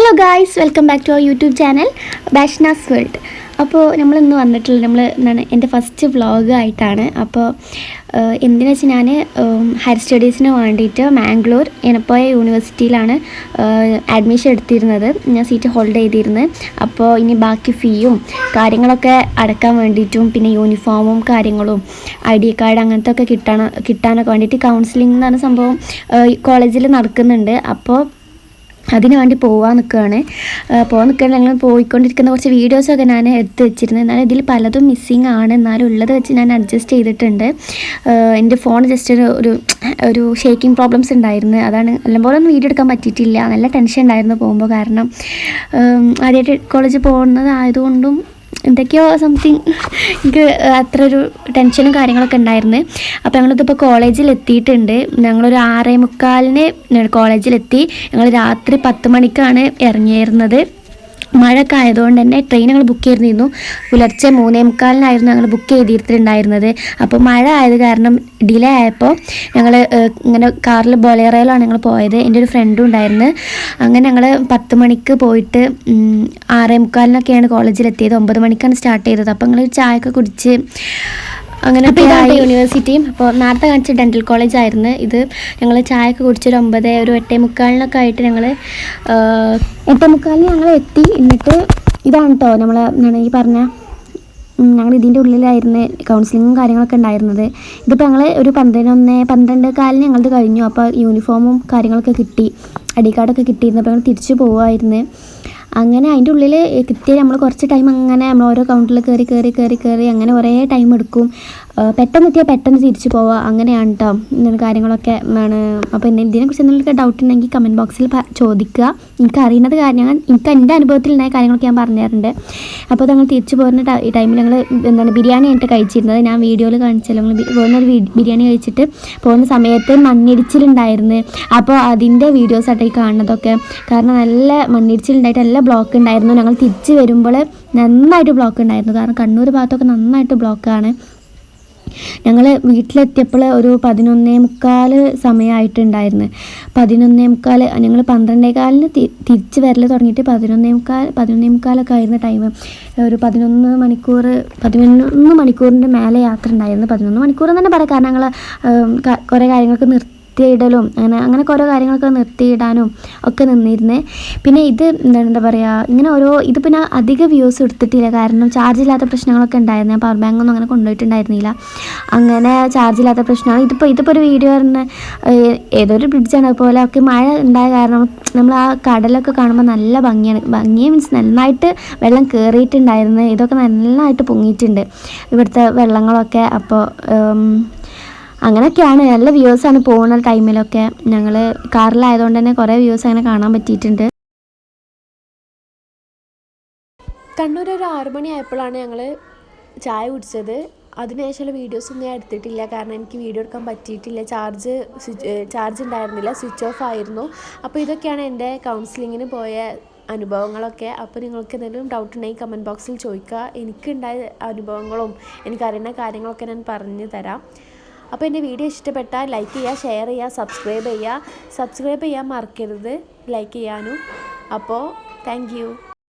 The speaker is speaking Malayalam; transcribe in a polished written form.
Hello guys, welcome back to our YouTube channel ബാഷ്നാസ് വേൾഡ്. അപ്പോൾ നമ്മളിന്ന് വന്നിട്ടുള്ളത് എന്താണ് എൻ്റെ ഫസ്റ്റ് വ്ളോഗായിട്ടാണ്. അപ്പോൾ എന്തിനാ വെച്ചാൽ ഞാൻ ഹയർ സ്റ്റഡീസിന് വേണ്ടിയിട്ട് മാംഗ്ലൂർ എനപ്പോയ യൂണിവേഴ്സിറ്റിയിലാണ് അഡ്മിഷൻ എടുത്തിരുന്നത്. ഞാൻ സീറ്റ് ഹോൾഡ് ചെയ്തിരുന്നത്. അപ്പോൾ ഇനി ബാക്കി ഫീയും കാര്യങ്ങളൊക്കെ അടക്കാൻ വേണ്ടിയിട്ടും പിന്നെ യൂണിഫോമും കാര്യങ്ങളും ID കാർഡ് അങ്ങനത്തെ ഒക്കെ കിട്ടാനൊക്കെ വേണ്ടിയിട്ട് കൗൺസിലിംഗ് എന്ന് പറഞ്ഞ സംഭവം കോളേജിൽ നടക്കുന്നുണ്ട്. അപ്പോൾ അതിന് വേണ്ടി പോകാൻ നിൽക്കുകയാണ്. ഞങ്ങൾ പോയിക്കൊണ്ടിരിക്കുന്ന കുറച്ച് വീഡിയോസൊക്കെ ഞാൻ എടുത്ത് വെച്ചിരുന്നു. എന്നാലും ഇതിൽ പലതും മിസ്സിങ് ആണ്. എന്നാലും ഉള്ളത് വെച്ച് ഞാൻ അഡ്ജസ്റ്റ് ചെയ്തിട്ടുണ്ട്. എൻ്റെ ഫോൺ ജസ്റ്റ് ഒരു ഷേക്കിംഗ് പ്രോബ്ലംസ് ഉണ്ടായിരുന്നു. അതാണ് എല്ലാം ഒന്നും വീഡിയോ എടുക്കാൻ പറ്റിയിട്ടില്ല. നല്ല ടെൻഷൻ ഉണ്ടായിരുന്നു പോകുമ്പോൾ. കാരണം ആദ്യമായിട്ട് കോളേജിൽ പോകുന്നത് ആയതുകൊണ്ടും എന്തൊക്കെയോ സംതിങ് എനിക്ക് അത്ര ഒരു ടെൻഷനും കാര്യങ്ങളൊക്കെ ഉണ്ടായിരുന്നു. അപ്പോൾ ഞങ്ങളിതിപ്പോൾ കോളേജിൽ എത്തിയിട്ടുണ്ട്. ഞങ്ങളൊരു 6:45 കോളേജിലെത്തി. ഞങ്ങൾ രാത്രി 10 മണിക്കാണ് ഇറങ്ങിയിരുന്നത്. മഴയൊക്കെ ആയതുകൊണ്ട് തന്നെ ട്രെയിൻ ഞങ്ങൾ ബുക്ക് ചെയ്തിരുന്നു. പുലർച്ചെ 3:45 ഞങ്ങൾ ബുക്ക് ചെയ്തിട്ടുണ്ടായിരുന്നത്. അപ്പോൾ മഴ ആയത് കാരണം ഡിലേ ആയപ്പോൾ ഞങ്ങൾ ഇങ്ങനെ കാറിൽ ബൊലേറോയിലാണ് ഞങ്ങൾ പോയത്. എൻ്റെ ഒരു ഫ്രണ്ടും ഉണ്ടായിരുന്നു. അങ്ങനെ ഞങ്ങൾ 10 മണിക്ക് പോയിട്ട് 6:45 കോളേജിലെത്തിയത്. 9 മണിക്കാണ് സ്റ്റാർട്ട് ചെയ്തത്. അപ്പോൾ ഞങ്ങൾ ചായയൊക്കെ കുടിച്ച് അങ്ങനെ ഇതാണ് യൂണിവേഴ്സിറ്റിയും. അപ്പോൾ നേരത്തെ കാണിച്ച ഡെൻ്റൽ കോളേജ് ആയിരുന്നു ഇത്. ഞങ്ങൾ ചായയൊക്കെ കുടിച്ചൊരു 8:45 ആയിട്ട് ഞങ്ങൾ 8:45 ഞങ്ങൾ എത്തി. എന്നിട്ട് ഇതാണ് കേട്ടോ എന്താണ് ഈ പറഞ്ഞ ഞങ്ങൾ ഇതിൻ്റെ ഉള്ളിലായിരുന്നു കൗൺസിലിങ്ങും കാര്യങ്ങളൊക്കെ ഉണ്ടായിരുന്നത്. ഇതിപ്പോൾ ഞങ്ങൾ ഒരു 12:15 ഞങ്ങളത് കഴിഞ്ഞു. അപ്പോൾ യൂണിഫോമും കാര്യങ്ങളൊക്കെ കിട്ടി, ID കാർഡൊക്കെ കിട്ടിയിരുന്നു. അപ്പോൾ ഞങ്ങൾ തിരിച്ചു പോവുമായിരുന്നു. അങ്ങനെ അതിൻ്റെ ഉള്ളിൽ കിട്ടിയ നമ്മൾ കുറച്ച് ടൈം അങ്ങനെ നമ്മൾ ഓരോ കൗണ്ടറിൽ കയറി അങ്ങനെ കുറേ ടൈം എടുക്കും. പെട്ടെന്ന് എത്തിയാൽ പെട്ടെന്ന് തിരിച്ചു പോവുക, അങ്ങനെയാണ് കേട്ടോ കാര്യങ്ങളൊക്കെ ആണ്. അപ്പോൾ ഇതിനെക്കുറിച്ച് എന്തെങ്കിലും ഡൗട്ട് ഉണ്ടെങ്കിൽ കമൻറ്റ് ബോക്സിൽ ചോദിക്കുക. എനിക്ക് അറിയുന്നത് എനിക്ക് എൻ്റെ അനുഭവത്തിലുണ്ടായ കാര്യങ്ങളൊക്കെ ഞാൻ പറഞ്ഞു തരുന്നുണ്ട്. അപ്പോൾ ഞങ്ങൾ തിരിച്ചു പോകുന്ന ടൈമിൽ ഞങ്ങൾ ബിരിയാണി ആയിട്ട് കഴിച്ചിരുന്നത്. ഞാൻ വീഡിയോയിൽ കാണിച്ചല്ലോ. ഞങ്ങൾ പോകുന്നൊരു ബിരിയാണി കഴിച്ചിട്ട് പോകുന്ന സമയത്ത് മണ്ണിടിച്ചിലുണ്ടായിരുന്നു. അപ്പോൾ അതിൻ്റെ വീഡിയോസായിട്ട് ഈ കാണുന്നതൊക്കെ. കാരണം നല്ല മണ്ണിടിച്ചിലുണ്ടായിട്ട് നല്ല ബ്ലോക്ക് ഉണ്ടായിരുന്നു. ഞങ്ങൾ തിരിച്ച് വരുമ്പോൾ നന്നായിട്ട് ബ്ലോക്ക് ഉണ്ടായിരുന്നു. കാരണം കണ്ണൂർ ഭാഗത്തൊക്കെ നന്നായിട്ട് ബ്ലോക്കാണ്. ഞങ്ങൾ വീട്ടിലെത്തിയപ്പോൾ ഒരു 11:45 സമയമായിട്ടുണ്ടായിരുന്നു. 11:45 ഞങ്ങൾ 12:15 തിരിച്ച് വരൽ തുടങ്ങിയിട്ട് 11:45 ആയിരുന്നു ടൈം. ഒരു 11 മണിക്കൂറിൻ്റെ മേലെ യാത്ര ഉണ്ടായിരുന്നു. 11 മണിക്കൂർ തന്നെ പറയാം. കാരണം ഞങ്ങൾ കുറേ കാര്യങ്ങൾക്ക് നിർത്തിയിടലും അങ്ങനെ കുറേ കാര്യങ്ങളൊക്കെ നിർത്തിയിടാനും ഒക്കെ നിന്നിരുന്നേ. പിന്നെ ഇത് എന്താ പറയുക, ഇങ്ങനെ ഇത് പിന്നെ അധികം വ്യൂസ് എടുത്തിട്ടില്ല. കാരണം ചാർജ് ഇല്ലാത്ത പ്രശ്നങ്ങളൊക്കെ ഉണ്ടായിരുന്നു. ഞാൻ പവർ ബാങ്കൊന്നും അങ്ങനെ കൊണ്ടുപോയിട്ടുണ്ടായിരുന്നില്ല. അങ്ങനെ ചാർജ് ഇല്ലാത്ത പ്രശ്നമാണ്. ഇതിപ്പോൾ ഒരു വീഡിയോ പറഞ്ഞ ഏതൊരു ബ്രിഡ്ജാണ്. അതുപോലെ ഒക്കെ മഴ ഉണ്ടായ കാരണം നമ്മൾ ആ കടലൊക്കെ കാണുമ്പോൾ നല്ല ഭംഗി മീൻസ് നന്നായിട്ട് വെള്ളം കയറിയിട്ടുണ്ടായിരുന്നു. ഇതൊക്കെ നന്നായിട്ട് പൊങ്ങിയിട്ടുണ്ട് ഇവിടുത്തെ വെള്ളങ്ങളൊക്കെ. അപ്പോൾ അങ്ങനെയൊക്കെയാണ്. നല്ല വ്യൂസാണ് പോകുന്ന ടൈമിലൊക്കെ. ഞങ്ങൾ കാറിലായതുകൊണ്ട് തന്നെ കുറേ വ്യൂസ് അങ്ങനെ കാണാൻ പറ്റിയിട്ടുണ്ട്. കണ്ണൂർ ഒരു 6 മണി ആയപ്പോഴാണ് ഞങ്ങൾ ചായ കുടിച്ചത്. അതിനുശേഷമുള്ള വീഡിയോസൊന്നും ഞാൻ എടുത്തിട്ടില്ല. കാരണം എനിക്ക് വീഡിയോ എടുക്കാൻ പറ്റിയിട്ടില്ല. ചാർജ് ഉണ്ടായിരുന്നില്ല, സ്വിച്ച് ഓഫ് ആയിരുന്നു. അപ്പോൾ ഇതൊക്കെയാണ് എൻ്റെ കൗൺസിലിങ്ങിന് പോയ അനുഭവങ്ങളൊക്കെ. അപ്പോൾ നിങ്ങൾക്ക് എന്തെങ്കിലും ഡൗട്ട് ഉണ്ടെങ്കിൽ കമൻറ്റ് ബോക്സിൽ ചോദിക്കുക. എനിക്കുണ്ടായ അനുഭവങ്ങളും എനിക്കറിയുന്ന കാര്യങ്ങളൊക്കെ ഞാൻ പറഞ്ഞു തരാം. അപ്പോൾ എൻ്റെ വീഡിയോ ഇഷ്ടപ്പെട്ടാൽ ലൈക്ക് ചെയ്യുക, ഷെയർ ചെയ്യുക, സബ്സ്ക്രൈബ് ചെയ്യാൻ മറക്കരുത്, ലൈക്ക് ചെയ്യാനും. അപ്പോൾ താങ്ക് യു.